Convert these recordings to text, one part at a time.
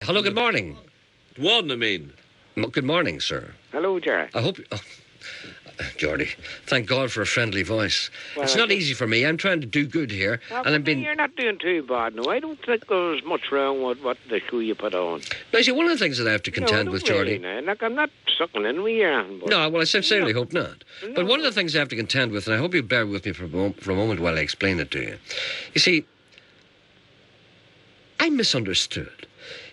Hello, good morning. One, I mean. Good morning, sir. Hello, Gerry. I hope... Oh, Geordie, thank God for a friendly voice. Well, it's not easy for me. I'm trying to do good here. And I've been... You're not doing too bad, no. I don't think there's much wrong with what the shoe you put on. Now, see, one of the things that I have to contend with, Geordie... Look, I'm not sucking in with you. But... No, well, I sincerely hope not. No. But one of the things I have to contend with, and I hope you bear with me for a moment while I explain it to you. You see, I'm misunderstood.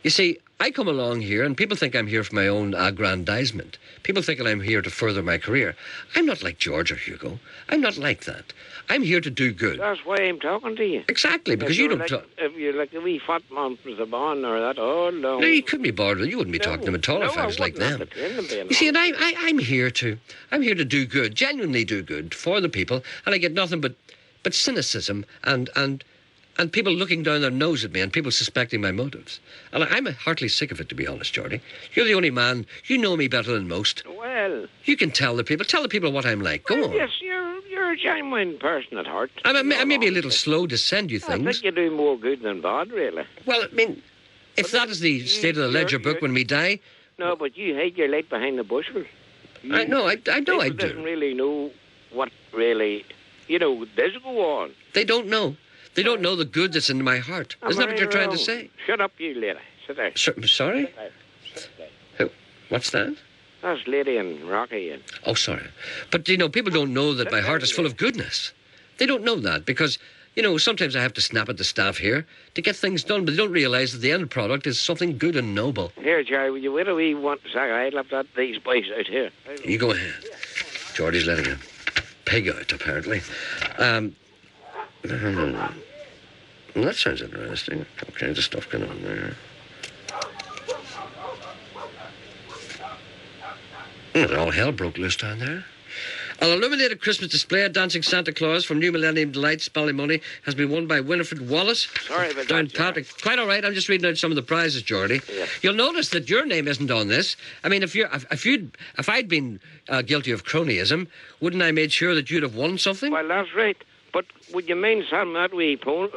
You see, I come along here and people think I'm here for my own aggrandizement. People think that I'm here to further my career. I'm not like George or Hugo. I'm not like that. I'm here to do good. That's why I'm talking to you. Exactly, because you don't talk... If you're like a wee fat man from the barn or that, oh, no. No, you couldn't be bothered. You wouldn't be talking to them at all if I was like them. You see, and I'm here to do good, genuinely do good for the people, and I get nothing but cynicism and people looking down their nose at me and people suspecting my motives. And I'm heartily sick of it, to be honest, Geordie. You're the only man. You know me better than most. Well... You can tell the people what I'm like. Go on. Yes, you're a genuine person at heart. I may be a little slow to send you things. I think you do more good than bad, really. Well, I mean, if that is the state of the ledger book when we die... No, but you hide your light behind the bushel. I know I do. People don't really know what really, does go on. They don't know. They don't know the good that's in my heart. Isn't that what you're trying to say? Shut up, you lady. Sit there. Sorry? Sit there. Who? What's that? That's Lady and Rocky. And... Oh, sorry. But, people don't know that my heart is full of goodness. They don't know that because, sometimes I have to snap at the staff here to get things done, but they don't realise that the end product is something good and noble. Here, Gerry, will you wait a wee one second? I'll have these boys out here. You go ahead. Geordie's letting a pig out, apparently. Well, that sounds interesting. All kinds of stuff going on there. All hell broke loose down there. An illuminated Christmas display at Dancing Santa Claus from New Millennium Delights Ballymoney has been won by Winifred Wallace. Sorry about down that, Patrick. Quite all right. I'm just reading out some of the prizes, Geordie. Yeah. You'll notice that your name isn't on this. I mean, if I'd been guilty of cronyism, wouldn't I made sure that you'd have won something? Well, that's right. But would you mind some that wee poem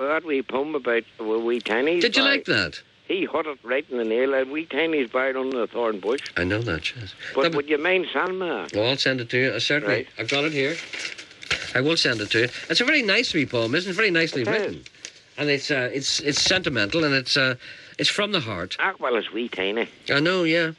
about wee Tiny's? Did you like that? He hit it right in the nail, and wee Tiny's buried under the thorn bush. I know that, yes. But would you mind sending me that? Well, I'll send it to you. Certainly. Right. I've got it here. I will send it to you. It's a very nice wee poem, isn't it? Very nicely written. And it's sentimental, and it's from the heart. Ah, well, it's wee Tiny. I know, yeah.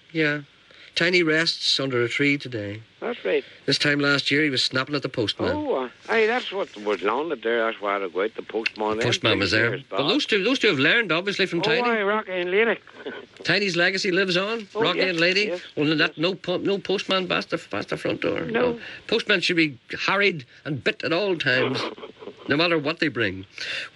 Tiny rests under a tree today. That's right. This time last year, he was snapping at the postman. Oh, that's what was landed there. That's why I go out. The postman. The postman was there. Well, those two have learned, obviously, from Tiny. Oh, Rocky and Lady. Tiny's legacy lives on. Oh, Rocky yes, and Lady. Yes, well, no postman past the front door. No. Postmen should be harried and bit at all times, no matter what they bring.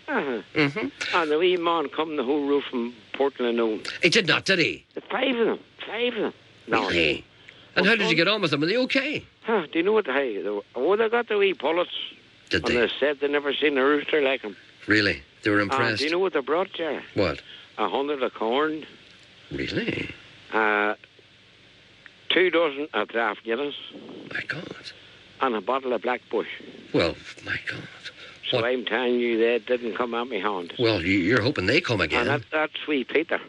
Uh-huh. Mm-hmm. And the wee man come the whole roof from Portland alone. He did not, did he? Five of them. No. Really? And how did you get on with them? Were they okay? Huh, do you know what they got the wee pullets. Did they? And they said they never seen a rooster like him. Really? They were impressed? Do you know what they brought, Gerry? What? 100 of corn. Really? 2 dozen of draft Guinness. My God. And a bottle of Black Bush. Well, my God. So what? I'm telling you, they didn't come at me hand. Well, you're hoping they come again. And that's sweet Peter.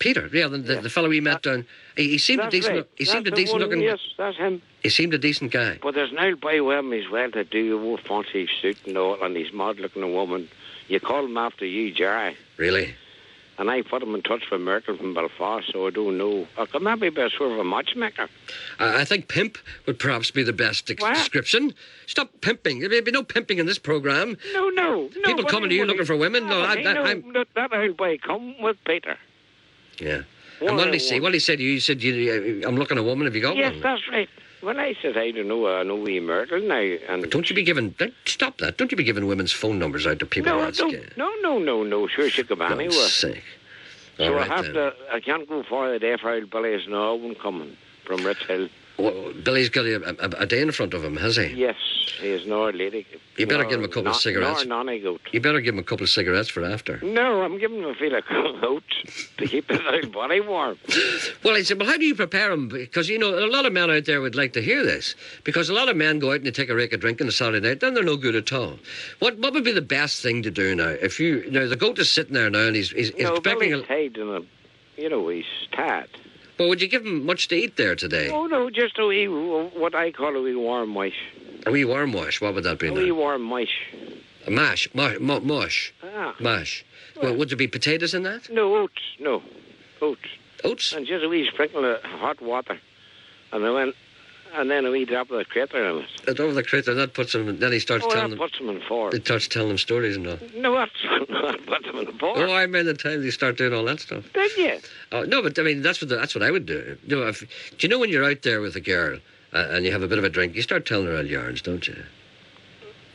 Peter, yeah, the fellow we met down. He seemed a decent. Right. He seemed a decent looking. Yes, that's him. He seemed a decent guy. But there's no boy with him as well to do a fancy suit and all, and he's mad looking a woman. You call him after you, Gerry. Really? And I put him in touch with Merkel from Belfast, so I don't know. I could maybe be a sort of a matchmaker. I think pimp would perhaps be the best description. Stop pimping. There'll be no pimping in this programme. No. People coming to you looking for women? No, that old boy come with Peter. Yeah. And what did he say? What did he say to you? He said, I'm looking at a woman. Have you got one? Yes, that's right. Well, I said, I don't know. I know wee Myrtle now. And but don't you be giving... Stop that. Don't you be giving women's phone numbers out to people who ask you. No. Sure, she could anywhere. For sake. So I can't go far the day for old Billy's no one coming from Rich Hill. Well, Billy's got a day in front of him, has he? Yes, he is no lady. You better give him a couple of cigarettes. Goat. You better give him a couple of cigarettes for after. No, I'm giving him a feel of coat to keep his old body warm. Well, I said, how do you prepare him? Because, a lot of men out there would like to hear this. Because a lot of men go out and they take a rake of drink on a Saturday night, then they're no good at all. What would be the best thing to do now? The goat is sitting there now and he's expecting... Billy's tied in You know, he's tired. But would you give him much to eat there today? Oh, no, just a wee, what I call a wee warm mush. A wee warm wash, what would that be? A wee warm mush. A mush. Ah. Mash. Well, would there be potatoes in that? No, oats. No. Oats. Oats? And just a wee sprinkle of hot water. And then a wee drop of the critter in it. A drop of the critter, that puts him, then he starts telling them. puts him in form. He starts telling them stories and all. No, that puts him in form. Oh, I meant the time they start doing all that stuff. Did you? No, but I mean, that's what I would do. You know, do you know when you're out there with a girl and you have a bit of a drink, you start telling her all yarns, don't you?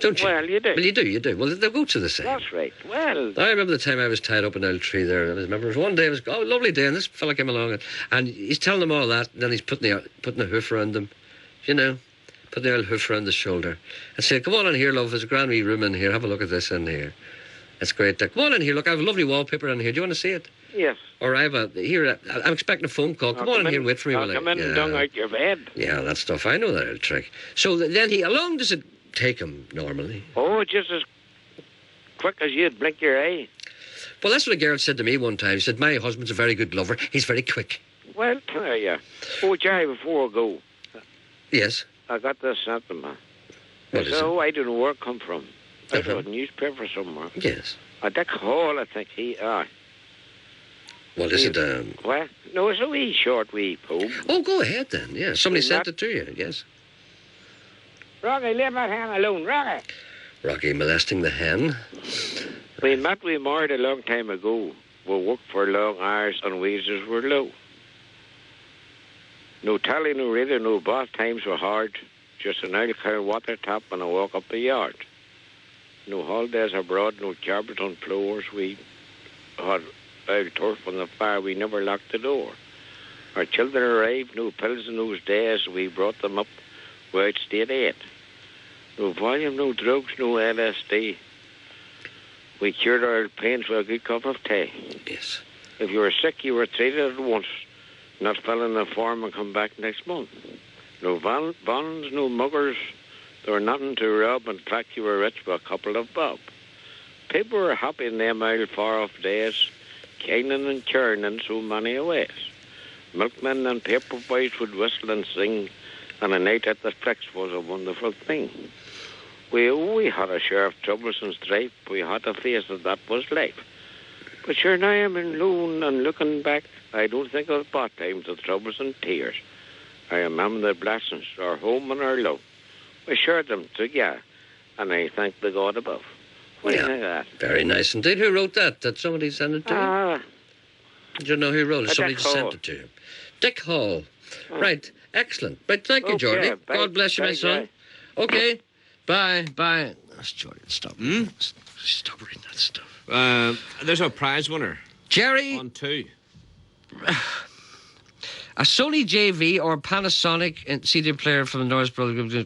Don't you? Well, you do. Well, you do. Well, the goats are the same. That's right. Well, I remember the time I was tied up in an old tree there. And I remember it was one day, it was lovely day, and this fella came along, and he's telling them all that, and then he's putting a hoof around them, you know, putting the old hoof around the shoulder, and saying, "Come on in here, love. There's a grand wee room in here. Have a look at this in here. It's great. Come on in here. Look, I have a lovely wallpaper in here. Do you want to see it?" yes. Or I'm expecting a phone call. Come on in here and wait for me. Come in and dung out your bed. Yeah, that stuff. I know that old trick. So then how long does it take him normally? Oh, just as quick as you'd blink your eye. Well, that's what a girl said to me one time. She said, "My husband's a very good lover. He's very quick." Well, yeah. Oh, Gerry, before I go. Yes. I got this sentiment. What is it? So I don't know where it come from. I read a newspaper somewhere. Yes. A Dick Hall, I think What is it? What? No, it's a wee short wee poem. Oh, go ahead then. Yeah, somebody sent it to you. Yes. Rocky, leave that hen alone, Rocky. Rocky molesting the hen. We met we married a long time ago. We worked for long hours and wages were low. No tally, no radio, no bath times were hard. Just an oil cow water tap and a walk up the yard. No holidays abroad, no carpet on floors. We had oil turf on the fire. We never locked the door. Our children arrived, no pills in those days. We brought them up without state aid. No volume, no drugs, no LSD. We cured our pains with a good cup of tea. Yes. If you were sick, you were treated at once. Not fill in the form and come back next month. No bonds, no muggers. There were nothing to rob, and in fact you were rich with a couple of bob. People were happy in them old far-off days, caning and churning so many ways. Milkmen and paper boys would whistle and sing, and a night at the flicks was a wonderful thing. We had a share of troubles and strife. We had to face that was life. But sure, now I'm alone and looking back, I don't think of bad times, the troubles and tears. I remember the blessings, our home and our love. We shared them together, and I thank the God above. What do you think of that? Very nice indeed. Who wrote that? Did somebody send it to you? Did you know who wrote it? Somebody just sent it to you. Dick Hall. Right. Excellent. Right. Thank you, Geordie. Bye. God bless you, my son. Okay. Bye. That's Geordie. Stop. Stop reading that stuff. There's a prize winner. Gerry. On 2. A Sony JV or Panasonic CD player from the Norris Brothers.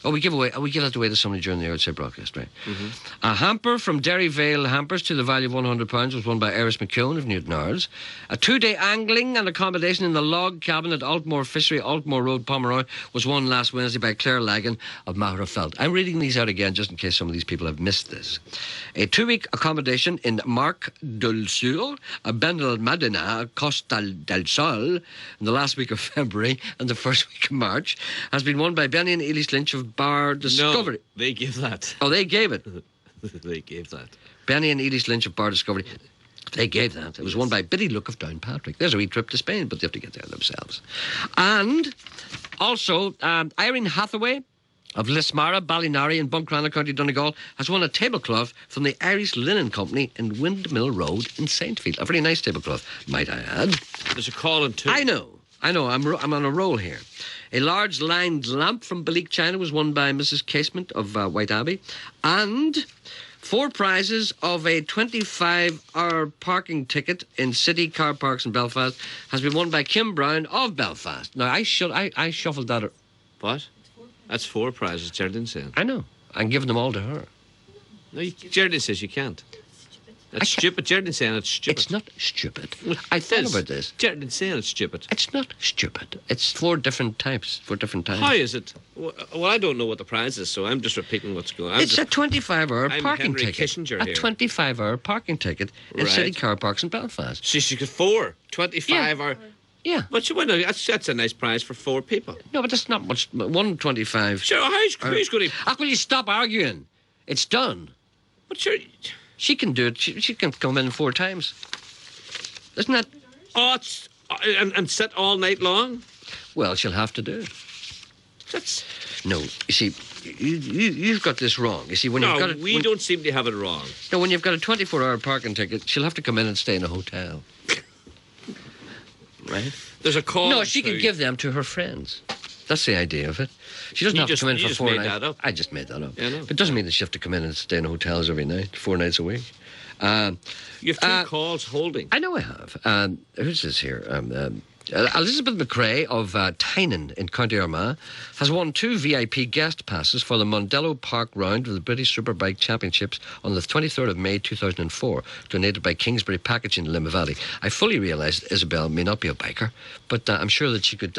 Oh, we give that away to somebody during the outside broadcast, right? Mm-hmm. A hamper from Derry Vale Hampers to the value of £100 was won by Eris McKeown of Newton Ards. A 2-day angling and accommodation in the log cabin at Altmore Fishery, Altmore Road, Pomeroy, was won last Wednesday by Claire Lagan of Mahrafelt. I'm reading these out again just in case some of these people have missed this. A 2-week accommodation in Marc del Sur, Benel Madina, Costa del Sol, in the last week of February and the first week of March, has been won by Benny and Eilish Lynch of Bar Discovery. No, they gave that. Oh, they gave it. They gave that. Benny and Eilish Lynch of Bar Discovery. They gave that. It was won by Biddy Look of Downpatrick. There's a wee trip to Spain, but they have to get there themselves. And also, Irene Hathaway of Lismara, Ballinarry and Buncrana, County Donegal, has won a tablecloth from the Irish Linen Company in Windmill Road in Saintfield. A very nice tablecloth, might I add. There's a call in 2. I know. I'm on a roll here. A large lined lamp from Balik, China was won by Mrs. Casement of White Abbey. And 4 prizes of a 25-hour parking ticket in city car parks in Belfast has been won by Kim Brown of Belfast. Now, I shuffled that. What? That's 4 prizes, Geraldine said. I know. I'm giving them all to her. No, Geraldine says you can't. That's stupid. Gerry's saying it's stupid. It's not stupid. I thought about this. Gerry's saying it's stupid. It's not stupid. It's four different types. How is it? Well, I don't know what the prize is, so I'm just repeating what's going on. It's a 25-hour I'm parking Henry ticket. Kissinger A here. 25-hour parking ticket in Right. city car parks in Belfast. So she got 4, 25 or... Yeah. But you know, that's a nice prize for 4 people. No, but that's not much. 125. Sure, who's going to... Will you stop arguing? It's done. But sure... She can do it. She can come in 4 times. Isn't that... Oh, it's... And sit all night long? Well, she'll have to do it. That's... No, you see, you've got this wrong. You see, when you've got it... we don't seem to have it wrong. No, when you've got a 24-hour parking ticket, she'll have to come in and stay in a hotel. Right? There's a call. No, she can give them to her friends. That's the idea of it. She doesn't have to come in for 4 nights. You just made that up. I just made that up. Yeah, I know. But it doesn't mean that she have to come in and stay in hotels every night, 4 nights a week. You have 2 calls holding. I know I have. Who's this here? Elizabeth McRae of Tynan in County Armagh has won 2 VIP guest passes for the Mondello Park round of the British Superbike Championships on the 23rd of May 2004, donated by Kingsbury Packaging in Limavady Valley. I fully realise that Isabel may not be a biker, but I'm sure that she could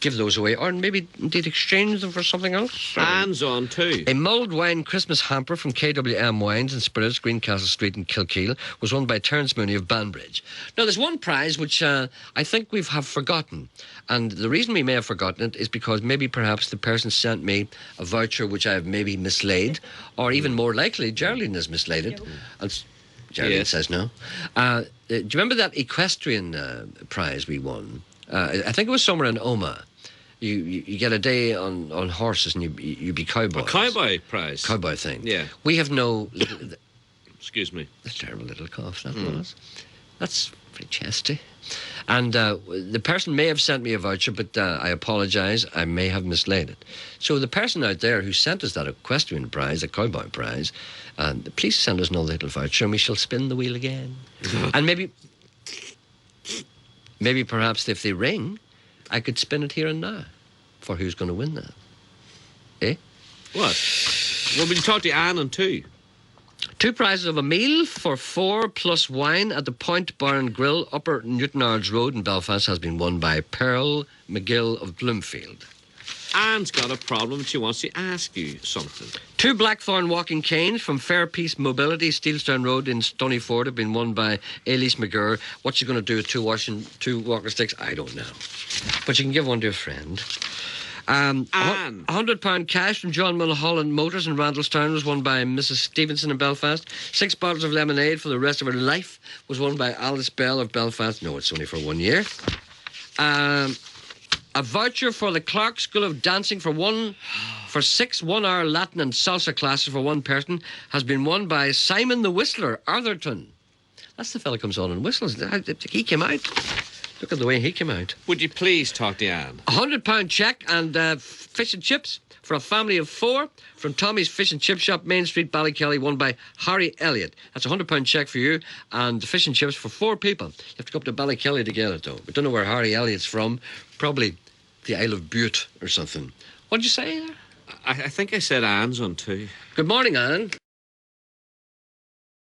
give those away, or maybe indeed exchange them for something else. Hands on too. A mulled wine Christmas hamper from KWM Wines and Spirits, Greencastle Street in Kilkeel, was won by Terence Mooney of Banbridge. Now, there's one prize which I think we have forgotten, and the reason we may have forgotten it is because maybe perhaps the person sent me a voucher which I have maybe mislaid, or even more likely, Geraldine has mislaid it. And Geraldine says no. Do you remember that equestrian prize we won? I think it was somewhere in Omagh. You get a day on horses and you be cowboys. A cowboy prize. Cowboy thing. Yeah. We have no... Excuse me. That's a terrible little cough, that was. That's very chesty. And the person may have sent me a voucher, but I apologise, I may have mislaid it. So the person out there who sent us that equestrian prize, a cowboy prize, please send us another little voucher and we shall spin the wheel again. And maybe perhaps if they ring, I could spin it here and now for who's going to win that. Eh? What? Well, we'll talk to Anne and 2. 2 prizes of a meal for 4 plus wine at the Point Bar and Grill, Upper Newtonards Road in Belfast, has been won by Pearl McGill of Bloomfield. Anne's got a problem. She wants to ask you something. 2 Blackthorn walking canes from Fairpeace Mobility, Steelstown Road in Stonyford, have been won by Elise McGurr. What she's going to do with 2 walking sticks, I don't know. But you can give one to a friend. Anne. £100 cash from John Mulholland Motors in Randallstown was won by Mrs. Stevenson in Belfast. 6 bottles of lemonade for the rest of her life was won by Alice Bell of Belfast. No, it's only for 1 year. A voucher for the Clark School of Dancing for 6 1-hour Latin and salsa classes for 1 person has been won by Simon the Whistler, Arthurton. That's the fella who comes on and whistles. He came out. Look at the way he came out. Would you please talk to Anne? £100 cheque and fish and chips for a family of 4 from Tommy's Fish and Chip Shop, Main Street, Ballykelly, won by Harry Elliott. That's a £100 cheque for you, and fish and chips for 4 people. You have to go up to Ballykelly to get it, though. We don't know where Harry Elliott's from. Probably the Isle of Bute or something. What did you say there? I think I said Anne's on 2. Good morning, Anne.